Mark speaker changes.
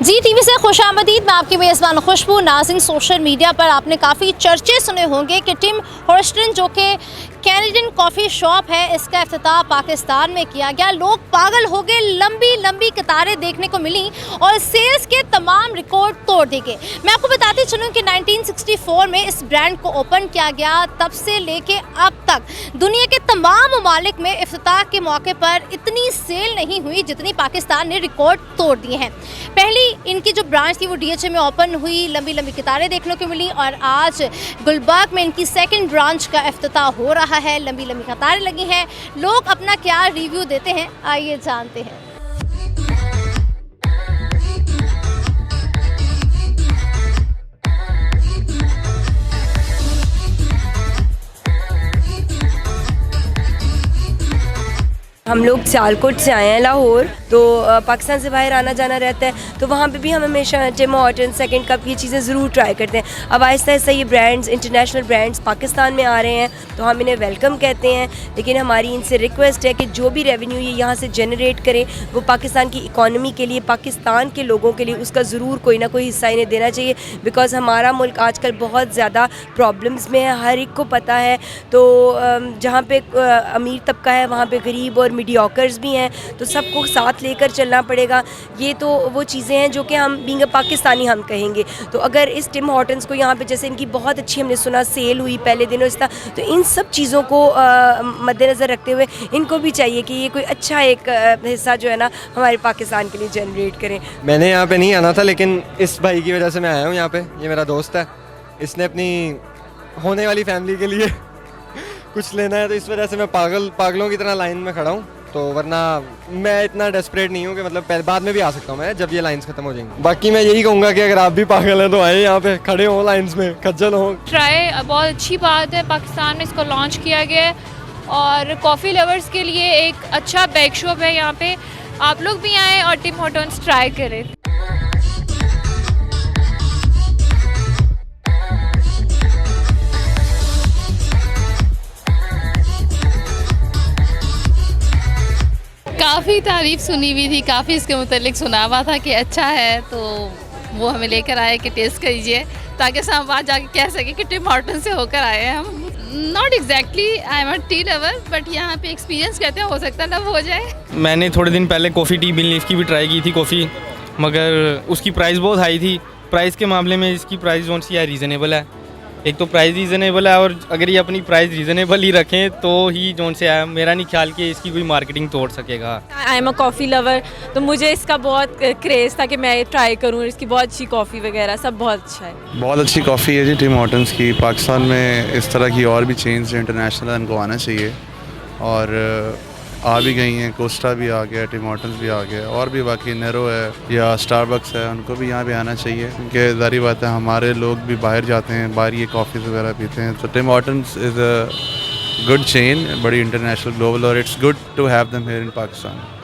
Speaker 1: जी TV से खुशामदीद। मैं आपकी मेज़बान खुशबू। नाज़रीन, सोशल मीडिया पर आपने काफ़ी चर्चे सुने होंगे कि टिम हॉर्टन जो कि कैनेडियन कॉफ़ी शॉप है, इसका इफ्तिताह पाकिस्तान में किया गया। लोग पागल हो गए, लंबी लंबी कतारें देखने को मिली और सेल्स के तमाम रिकॉर्ड तोड़ दिए गए। मैं आपको बताती चलूँ कि 1964 में इस ब्रांड को ओपन किया गया। तब से लेके अब तक दुनिया के तमाम ममालिक में इफ्तिताह के मौके पर इतनी सेल नहीं हुई जितनी पाकिस्तान ने रिकॉर्ड तोड़ दिए हैं। पहली इनकी जो ब्रांच थी वो DHA में ओपन हुई, लंबी लंबी कतारें देखने को मिली और आज गुलबर्ग में इनकी सेकंड ब्रांच का इफ्तिताह हो रहा है। लंबी लंबी कतारें लगी हैं। लोग अपना क्या रिव्यू देते हैं, आइए जानते हैं।
Speaker 2: हम लोग सियालकोट से आए हैं लाहौर, तो पाकिस्तान से बाहर आना जाना रहता है, तो वहाँ पे भी हम हमेशा टिम हॉर्टन, सेकंड कप, ये चीज़ें ज़रूर ट्राई करते हैं। अब आहिस्ता आहिस्ता ये ब्रांड्स, इंटरनेशनल ब्रांड्स पाकिस्तान में आ रहे हैं, तो हम इन्हें वेलकम कहते हैं। लेकिन हमारी इनसे रिक्वेस्ट है कि जो भी रेवेन्यू ये यहाँ से जनरेट करें वो पाकिस्तान की इकॉनमी के लिए, पाकिस्तान के लोगों के लिए, उसका ज़रूर कोई ना कोई हिस्सा इन्हें देना चाहिए। बिकॉज़ हमारा मुल्क आजकल बहुत ज़्यादा प्रॉब्लम्स में है, हर एक को पता है। तो जहाँ पे अमीर तबका है वहाँ पे गरीब और मीडियोकर्स भी हैं, तो सबको साथ लेकर चलना पड़ेगा। ये तो वो चीज़ें हैं जो कि हम बीइंग अ पाकिस्तानी हम कहेंगे। तो अगर इस टिम हॉर्टन्स को यहाँ पे, जैसे इनकी बहुत अच्छी हमने सुना सेल हुई पहले दिनों इस तरह, तो इन सब चीज़ों को मद्देनज़र रखते हुए इनको भी चाहिए कि ये कोई अच्छा एक हिस्सा जो है ना हमारे पाकिस्तान के लिए जनरेट करें।
Speaker 3: मैंने यहाँ पे नहीं आना था, लेकिन इस भाई की वजह से मैं आया हूँ यहाँ पे। ये मेरा दोस्त है, इसने अपनी होने वाली फैमिली के लिए कुछ लेना है, तो इस वजह से मैं पागलों की तरह लाइन में खड़ा हूँ। तो वरना मैं इतना डेस्परेट नहीं हूँ कि मतलब बाद में भी आ सकता हूँ मैं, जब ये लाइंस खत्म हो जाएंगी। बाकी मैं यही कहूँगा कि अगर आप भी पागल हैं तो आए यहाँ पे, खड़े हो लाइंस में, खज्जल हो।
Speaker 4: ट्राई बहुत अच्छी बात है, पाकिस्तान में इसको लॉन्च किया गया है और कॉफ़ी लवर्स के लिए एक अच्छा बैग शॉप है यहाँ पे। आप लोग भी आएँ और टिम हॉर्टन्स ट्राई करें।
Speaker 5: काफ़ी तारीफ़ सुनी हुई थी, काफ़ी इसके मुतालिक सुना हुआ था कि अच्छा है, तो वो हमें लेकर आए कि टेस्ट करिए, ताकि हम वहाँ जाके कह सकें कि टिम हॉर्टन से होकर आए हैं हम। Not exactly I am a tea lover, but यहाँ पे एक्सपीरियंस कहते हैं, हो सकता है लव हो जाए।
Speaker 6: मैंने थोड़े दिन पहले कॉफ़ी टी बिन लीफ की भी ट्राई की थी कॉफ़ी, मगर उसकी प्राइस बहुत हाई थी। प्राइस के मामले में इसकी प्राइस जोन सी है रीज़नेबल है। एक तो प्राइस रीज़नेबल है, और अगर ये अपनी प्राइस रीज़नेबल ही रखें तो ही जोन से है। मेरा नहीं ख्याल कि इसकी कोई मार्केटिंग तोड़ सकेगा।
Speaker 7: I am a coffee lover, तो मुझे इसका बहुत क्रेज़ था कि मैं ट्राई करूँ। इसकी बहुत अच्छी कॉफ़ी वगैरह सब बहुत अच्छा है।
Speaker 8: बहुत अच्छी कॉफ़ी है जी टिम हॉर्टन्स की। पाकिस्तान में इस तरह की और भी चेन्स इंटरनेशनल इनको आना चाहिए, और आ भी गई हैं। कोस्टा भी आ गया, टिम हॉर्टन्स भी आ गया, और भी बाकी नेरो है या स्टारबक्स है, उनको भी यहाँ पे आना चाहिए। क्योंकि ज़ाहिर बात है हमारे लोग भी बाहर जाते हैं, बाहर ये कॉफ़ी वगैरह पीते हैं। तो Tim Hortons is a good chain, बड़ी इंटरनेशनल ग्लोबल, और it's good to have them here in Pakistan.